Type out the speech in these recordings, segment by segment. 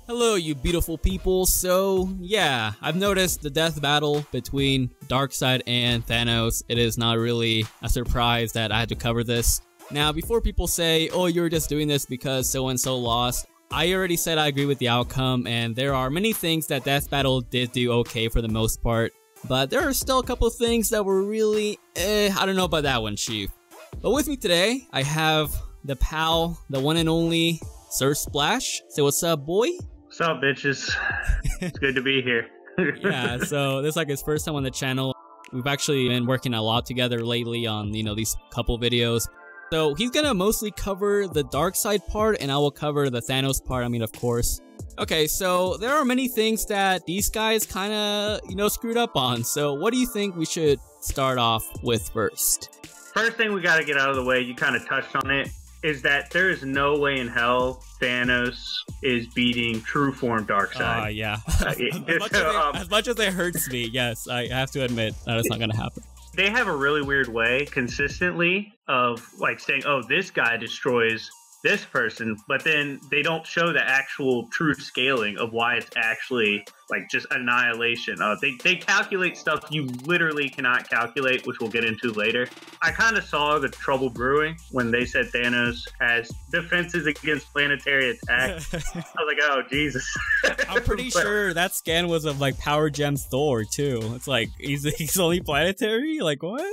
Hello, you beautiful people. So, yeah, I've noticed the death battle between Darkseid and Thanos. It is not really a surprise that I had to cover this. Now, before people say, oh, you're just doing this because so-and-so lost, I already said I agree with the outcome, and there are many things that Death Battle did do okay for the most part. But there are still a couple of things that were really, I don't know about that one, Chief. But with me today, I have the pal, the one and only Sir Splash. Say what's up, boy? What's up, bitches? It's good to be here. Yeah, so this is like his first time on the channel. We've actually been working a lot together lately on, these couple videos. So he's gonna mostly cover the Darkseid part, and I will cover the Thanos part, of course. Okay, so there are many things that these guys kinda, screwed up on. So what do you think we should start off with first? First thing we gotta get out of the way, you kind of touched on it, is that there is no way in hell Thanos is beating true form Darkseid. Yeah. As much as it hurts me, yes, I have to admit that it's not gonna happen. They have a really weird way consistently of like saying, oh, this guy destroys this person, but then they don't show the actual true scaling of why it's actually like just annihilation. They calculate stuff you literally cannot calculate, which we'll get into later. I kind of saw the trouble brewing when they said Thanos has defenses against planetary attack. I was like, oh, Jesus. I'm pretty sure that scan was of like Power Gems Thor too. It's like, he's only planetary? Like, what?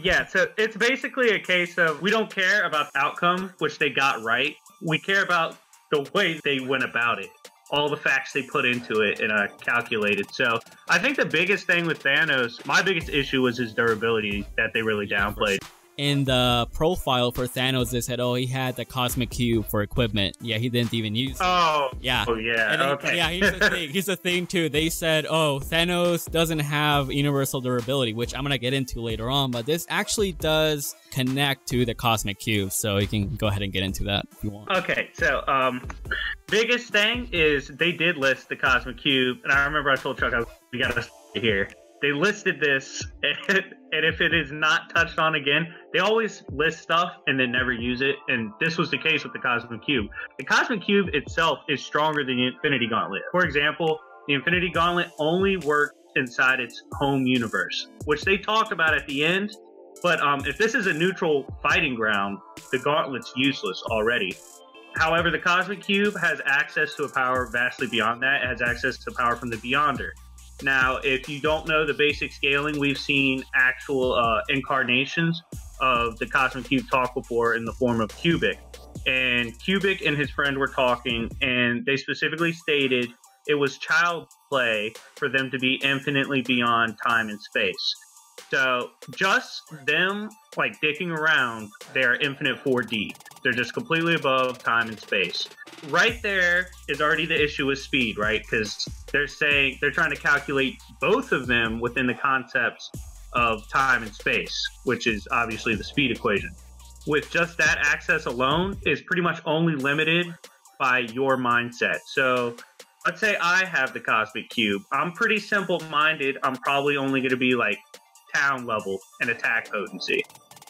Yeah, so it's basically a case of we don't care about the outcome, which they got right. We care about the way they went about it, all the facts they put into it and calculated. So I think the biggest thing with Thanos, my biggest issue was his durability that they really downplayed. In the profile for Thanos, they said, oh, he had the Cosmic Cube for equipment. Yeah, he didn't even use it. Oh, yeah. Oh, yeah, and then, okay. Yeah, here's the thing, too. They said, oh, Thanos doesn't have universal durability, which I'm going to get into later on, but this actually does connect to the Cosmic Cube, so you can go ahead and get into that if you want. Okay, so, biggest thing is they did list the Cosmic Cube, and I remember I told Chuck, we got to stay here. They listed this, and if it is not touched on again, they always list stuff and then never use it, and this was the case with the Cosmic Cube. The Cosmic Cube itself is stronger than the Infinity Gauntlet. For example, the Infinity Gauntlet only works inside its home universe, which they talked about at the end, but if this is a neutral fighting ground, the Gauntlet's useless already. However, the Cosmic Cube has access to a power vastly beyond that. It has access to power from the Beyonder. Now, if you don't know the basic scaling, we've seen actual incarnations of the Cosmic Cube talk before in the form of Cubic. And Cubic and his friend were talking, and they specifically stated it was child play for them to be infinitely beyond time and space. So just them like dicking around, they're infinite 4D. They're just completely above time and space. Right there is already the issue with speed, right? Because they're saying they're trying to calculate both of them within the concepts of time and space, which is obviously the speed equation. With just that access alone is pretty much only limited by your mindset. So let's say I have the Cosmic Cube. I'm pretty simple-minded. I'm probably only going to be like town level and attack potency.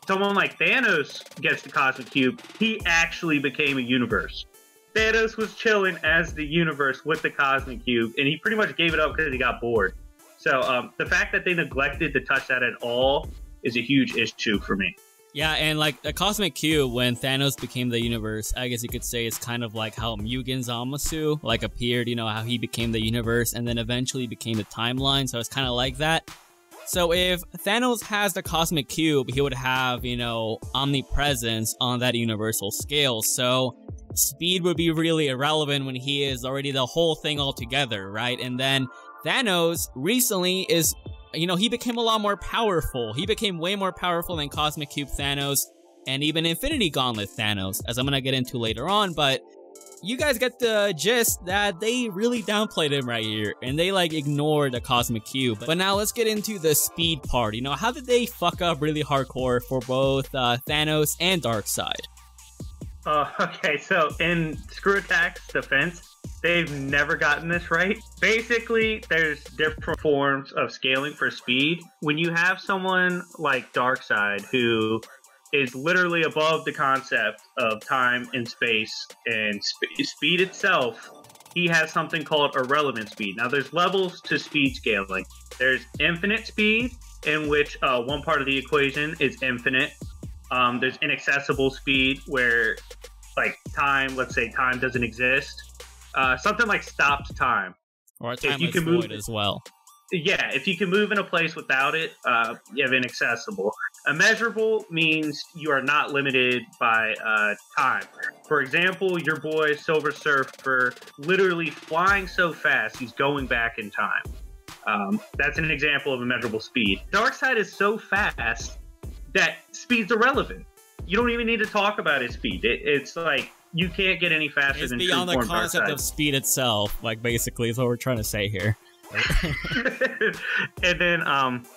Someone like Thanos gets the Cosmic Cube, he actually became a universe. Thanos was chilling as the universe with the Cosmic Cube, and he pretty much gave it up because he got bored. So the fact that they neglected to touch that at all is a huge issue for me. Yeah, and like the Cosmic Cube, when Thanos became the universe, I guess you could say it's kind of like how Mugen Zamasu like appeared, how he became the universe and then eventually became the timeline, so it's kind of like that. So if Thanos has the Cosmic Cube, he would have, omnipresence on that universal scale. So speed would be really irrelevant when he is already the whole thing altogether, right? And then Thanos recently is, he became a lot more powerful. He became way more powerful than Cosmic Cube Thanos and even Infinity Gauntlet Thanos, as I'm gonna get into later on, but you guys get the gist that they really downplayed him right here, and they like ignored the Cosmic Cube. But now let's get into the speed part. How did they fuck up really hardcore for both Thanos and Darkseid? Okay, so in ScrewAttack's defense, they've never gotten this right. Basically, there's different forms of scaling for speed. When you have someone like Darkseid who is literally above the concept of time and space, and speed itself he has something called irrelevant speed. Now, there's levels to speed scaling. There's infinite speed, in which one part of the equation is infinite. There's inaccessible speed, where like time, let's say time doesn't exist. Something like stopped time. Or a timeless void as well. Yeah, if you can move in a place without it, you have inaccessible. Immeasurable means you are not limited by time. For example, your boy Silver Surfer literally flying so fast, he's going back in time. That's an example of immeasurable speed. Darkseid is so fast that speed's irrelevant. You don't even need to talk about his speed. It's like, you can't get any faster than beyond the concept of speed itself, like, basically, is what we're trying to say here. And then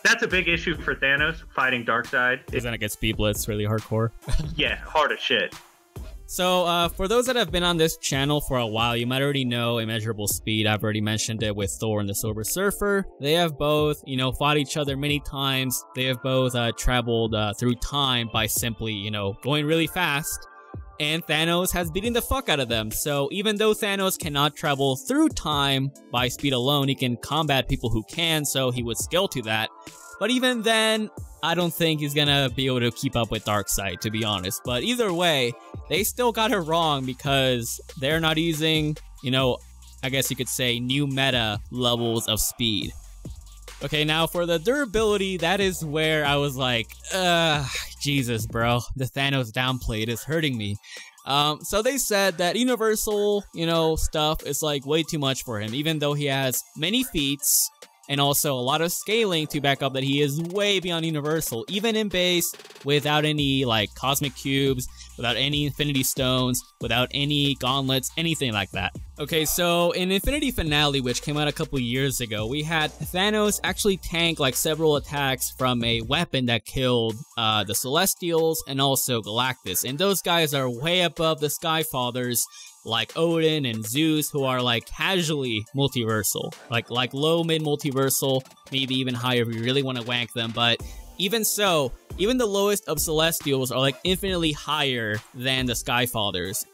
that's a big issue for Thanos fighting Darkseid. Because then it gets speed blitz really hardcore. Yeah, hard as shit. So for those that have been on this channel for a while, you might already know immeasurable speed. I've already mentioned it with Thor and the Silver Surfer. They have both, you know, fought each other many times. They have both traveled through time by simply, you know, going really fast. And Thanos has beaten the fuck out of them. So even though Thanos cannot travel through time by speed alone, he can combat people who can, so he would scale to that. But even then, I don't think he's gonna be able to keep up with Darkseid, to be honest. But either way, they still got it wrong because they're not using, you know, I guess you could say new meta levels of speed. Okay, now for the durability, that is where I was like, Jesus, bro, the Thanos downplayed is hurting me. So they said that universal, you know, stuff is like way too much for him, even though he has many feats and also a lot of scaling to back up that he is way beyond universal, even in base, without any like cosmic cubes, without any infinity stones, without any gauntlets, anything like that. Okay, so in Infinity Finale, which came out a couple years ago, we had Thanos actually tank like several attacks from a weapon that killed the Celestials and also Galactus, and those guys are way above the Skyfathers like Odin and Zeus, who are like casually multiversal, like low mid multiversal, maybe even higher if you really want to wank them. But even so, even the lowest of Celestials are like infinitely higher than the Skyfathers.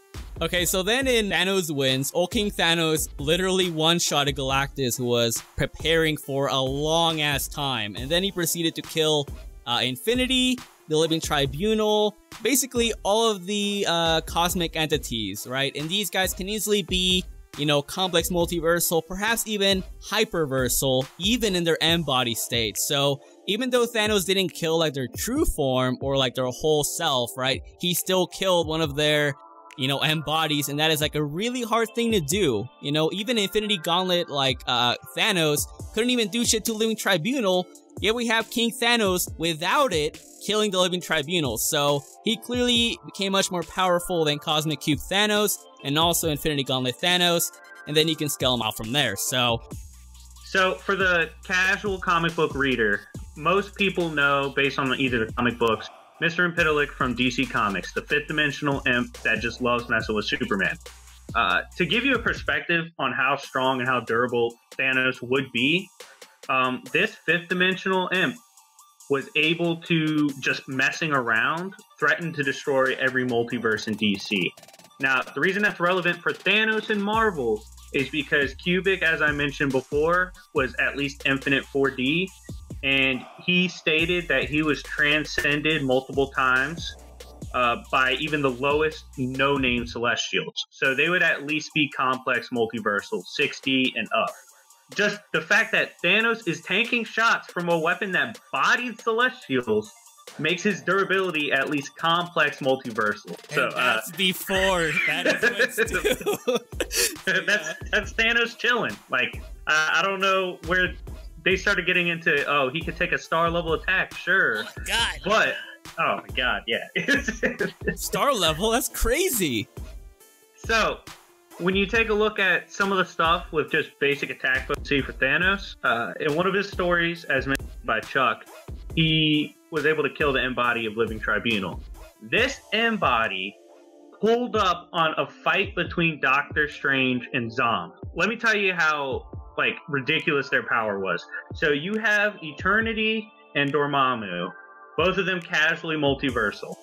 Okay, so then in Thanos Wins, Old King Thanos literally one-shotted Galactus, who was preparing for a long-ass time, and then he proceeded to kill Infinity, the Living Tribunal, basically all of the cosmic entities, right? And these guys can easily be, you know, complex multiversal, perhaps even hyperversal, even in their M-body state. So even though Thanos didn't kill like their true form or like their whole self, right? He still killed one of their, you know, M-bodies, and that is like a really hard thing to do. You know, even Infinity Gauntlet like Thanos couldn't even do shit to Living Tribunal, yet we have King Thanos without it killing the Living Tribunal. So he clearly became much more powerful than Cosmic Cube Thanos and also Infinity Gauntlet Thanos, and then you can scale him out from there. So for the casual comic book reader, most people know, based on either the comic books, Mr. Impidalic from DC Comics, the fifth dimensional imp that just loves messing with Superman. To give you a perspective on how strong and how durable Thanos would be, this fifth dimensional imp was able to, just messing around, threaten to destroy every multiverse in DC. Now, the reason that's relevant for Thanos and Marvel is because Cubic, as I mentioned before, was at least infinite 4D, and he stated that he was transcended multiple times by even the lowest no-name Celestials. So they would at least be complex multiversal, 60 and up. Just the fact that Thanos is tanking shots from a weapon that bodied Celestials makes his durability at least complex multiversal. And so that's before that is that's Thanos chilling. Like I don't know where they started getting into. Oh, he could take a star level attack, sure. Oh my god! But oh my god, yeah. Star level? That's crazy. So when you take a look at some of the stuff with just basic attack potency for Thanos, in one of his stories, as mentioned by Chuck, he was able to kill the M-body of Living Tribunal. This M-body pulled up on a fight between Doctor Strange and Zom. Let me tell you how like ridiculous their power was. So you have Eternity and Dormammu, both of them casually multiversal.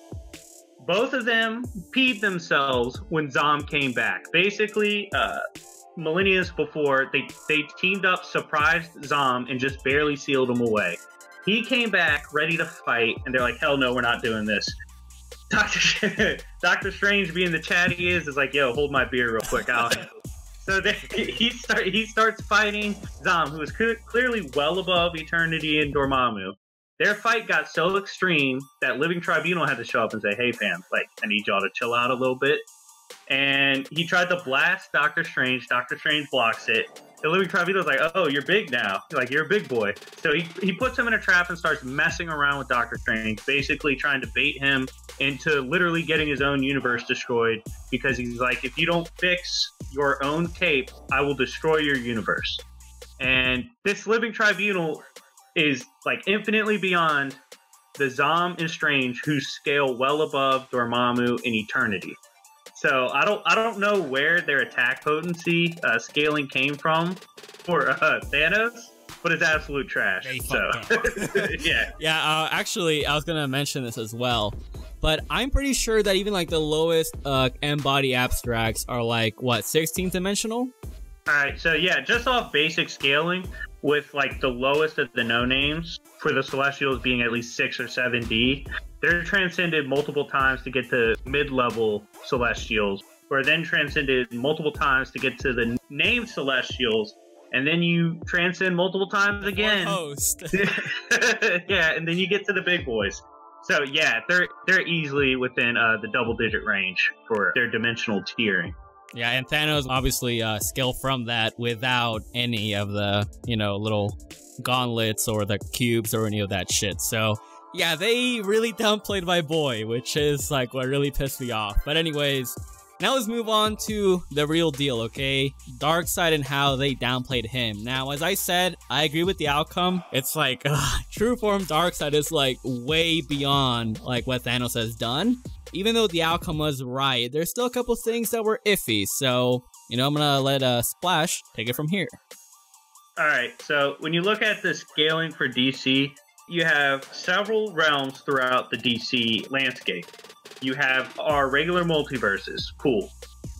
Both of them peed themselves when Zom came back. Basically, millennia before, they teamed up, surprised Zom, and just barely sealed him away. He came back ready to fight, and they're like, hell no, we're not doing this. Doctor Strange, being the chat he is like, yo, hold my beer real quick. So he starts fighting Zom, who is clearly well above Eternity and Dormammu. Their fight got so extreme that Living Tribunal had to show up and say, hey fam, like, I need y'all to chill out a little bit. And he tried to blast Doctor Strange. Doctor Strange blocks it. The Living Tribunal's like, oh, you're big now. Like, you're a big boy. So he puts him in a trap and starts messing around with Doctor Strange, basically trying to bait him into literally getting his own universe destroyed, because he's like, if you don't fix your own tape, I will destroy your universe. And this Living Tribunal is like infinitely beyond the Zom and Strange, who scale well above Dormammu and Eternity. So I don't know where their attack potency scaling came from for Thanos, but it's absolute trash. So yeah. Actually, I was gonna mention this as well, but I'm pretty sure that even like the lowest M-body abstracts are like what, 16th dimensional? All right, so yeah, just off basic scaling, with like the lowest of the no names for the Celestials being at least 6 or 7D. They're transcended multiple times to get to mid-level Celestials, who are then transcended multiple times to get to the named Celestials, and then you transcend multiple times again. Yeah, and then you get to the big boys. So yeah, they're easily within the double-digit range for their dimensional tiering. Yeah, and Thanos obviously scale from that without any of the, you know, little gauntlets or the cubes or any of that shit. So yeah, they really downplayed my boy, which is like what really pissed me off. But anyways, now let's move on to the real deal, okay? Darkseid and how they downplayed him. Now, as I said, I agree with the outcome. It's like, true form Darkseid is like way beyond like what Thanos has done. Even though the outcome was right, there's still a couple things that were iffy. So, you know, I'm gonna let Splash take it from here. Alright, so when you look at the scaling for DC, you have several realms throughout the DC landscape. You have our regular multiverses, cool.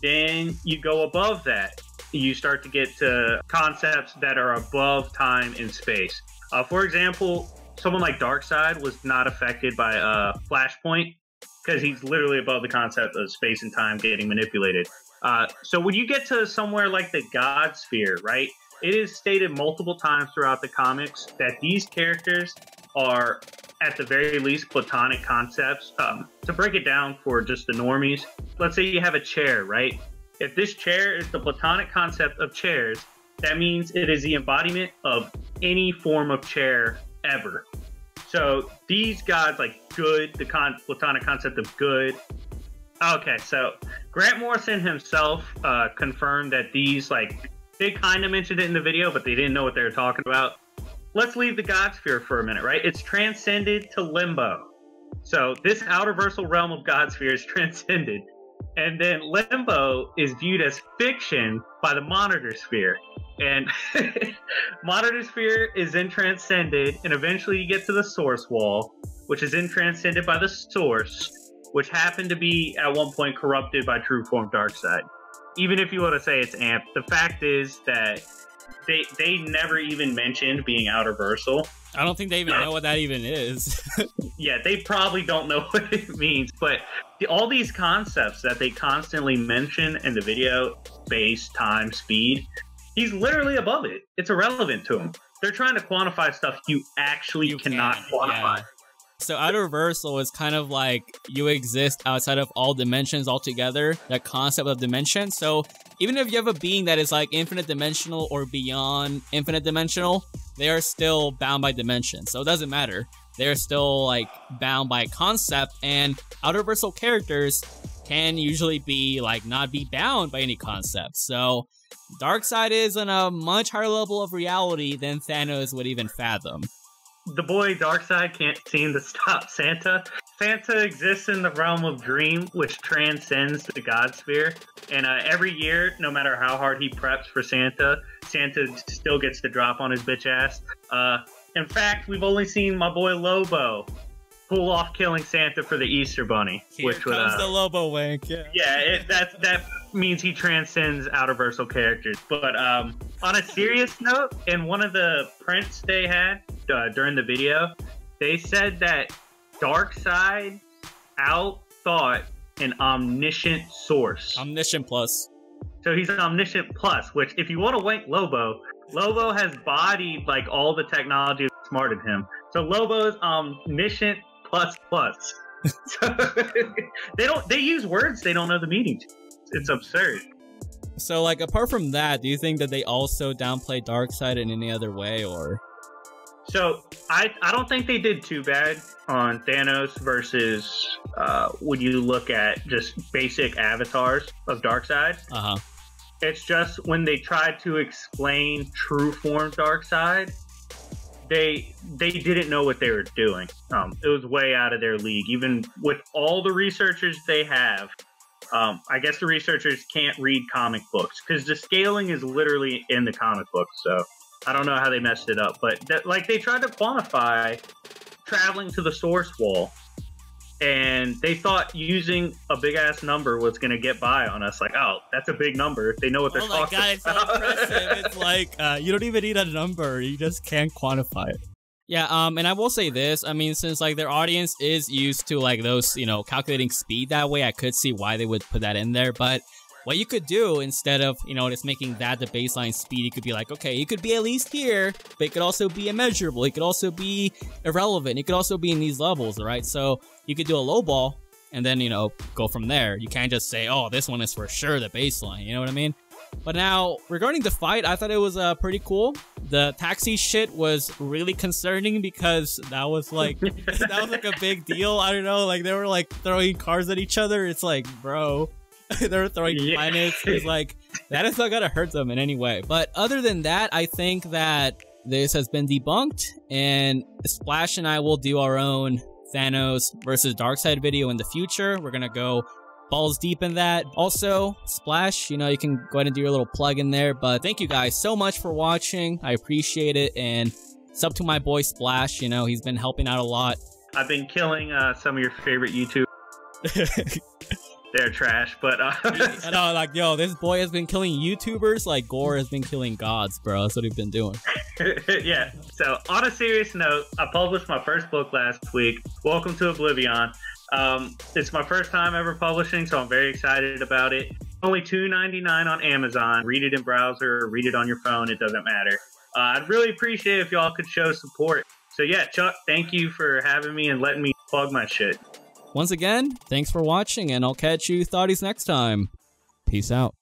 Then you go above that, you start to get to concepts that are above time and space. For example, someone like Darkseid was not affected by Flashpoint, because he's literally above the concept of space and time getting manipulated. So when you get to somewhere like the God Sphere, right, it is stated multiple times throughout the comics that these characters are, at the very least, platonic concepts. To break it down for just the normies, let's say you have a chair, right? If this chair is the platonic concept of chairs, that means it is the embodiment of any form of chair ever. So these gods, like good, the platonic concept of good. Okay, so Grant Morrison himself confirmed that these, like, they kind of mentioned it in the video, but they didn't know what they were talking about. Let's leave the God Sphere for a minute, right? It's transcended to Limbo. So this outerversal realm of God Sphere is transcended. And then Limbo is viewed as fiction by the Monitor Sphere. And Monitor Sphere is then transcended, and eventually you get to the Source Wall, which is then transcended by the Source, which happened to be at one point corrupted by True Form Darkseid. Even if you want to say it's amped, the fact is that they never even mentioned being outerversal. I don't think they even know what that even is. Yeah, they probably don't know what it means, but all these concepts that they constantly mention in the video, space, time, speed, he's literally above it. It's irrelevant to him. They're trying to quantify stuff you actually cannot quantify. Yeah. So outerversal is kind of like you exist outside of all dimensions altogether, that concept of dimension. So even if you have a being that is like infinite dimensional or beyond infinite dimensional, they are still bound by dimension. So it doesn't matter. They're still like bound by concept, and outerversal characters can usually be like not be bound by any concept. So Darkseid is on a much higher level of reality than Thanos would even fathom. The boy Darkseid can't seem to stop Santa. Santa exists in the realm of Dream, which transcends the God Sphere. And every year, no matter how hard he preps for Santa, Santa still gets to drop on his bitch ass. In fact, we've only seen my boy Lobo pull off killing Santa for the Easter Bunny. Here comes the Lobo wank. Yeah, that means he transcends outerversal characters. But on a serious note, in one of the prints they had during the video, they said that Darkseid outthought an omniscient source. Omniscient plus. So he's an omniscient plus, which if you want to wank Lobo, Lobo has bodied like all the technology that smarted him. So Lobo is omniscient plus plus. So they use words they don't know the meaning to. It's absurd. So like apart from that, do you think that they also downplayed Darkseid in any other way, or? So I don't think they did too bad on Thanos versus when you look at just basic avatars of Darkseid. Uh-huh. It's just when they tried to explain true form Darkseid, they didn't know what they were doing. It was way out of their league. Even with all the researchers they have, I guess the researchers can't read comic books because the scaling is literally in the comic books. So I don't know how they messed it up, but they tried to quantify traveling to the source wall, and they thought using a big ass number was going to get by on us. Like, oh, that's a big number. They know what they're talking about. It's so impressive. It's like you don't even need a number; you just can't quantify it. Yeah, and I will say this. I mean, since like their audience is used to like those, calculating speed that way, I could see why they would put that in there. But what you could do instead of, just making that the baseline speed, you could be like, okay, it could be at least here, but it could also be immeasurable. It could also be irrelevant. It could also be in these levels, right? So you could do a low ball and then, go from there. You can't just say, oh, this one is for sure the baseline. You know what I mean? But now, regarding the fight, I thought it was pretty cool. The taxi shit was really concerning because that was like, a big deal. I don't know, like they were like throwing cars at each other. It's like, bro. They were throwing planets. It's like, that is not gonna hurt them in any way. But other than that, I think that this has been debunked, and Splash and I will do our own Thanos versus Darkseid video in the future. We're gonna go balls deep in that. Also, Splash, you can go ahead and do your little plug in there. But thank you guys so much for watching. I appreciate it, and sub to my boy Splash. He's been helping out a lot. I've been killing some of your favorite YouTubers. They're trash, but I know, like, yo, this boy has been killing YouTubers like Gore has been killing gods, bro. That's what he's been doing. Yeah. So on a serious note, I published my first book last week. Welcome to Oblivion. It's my first time ever publishing, so I'm very excited about it. Only $2.99 on Amazon. Read it in browser, or read it on your phone. It doesn't matter. I'd really appreciate it if y'all could show support. So yeah, Chuck, thank you for having me and letting me plug my shit. Once again, thanks for watching, and I'll catch you thoughties next time. Peace out.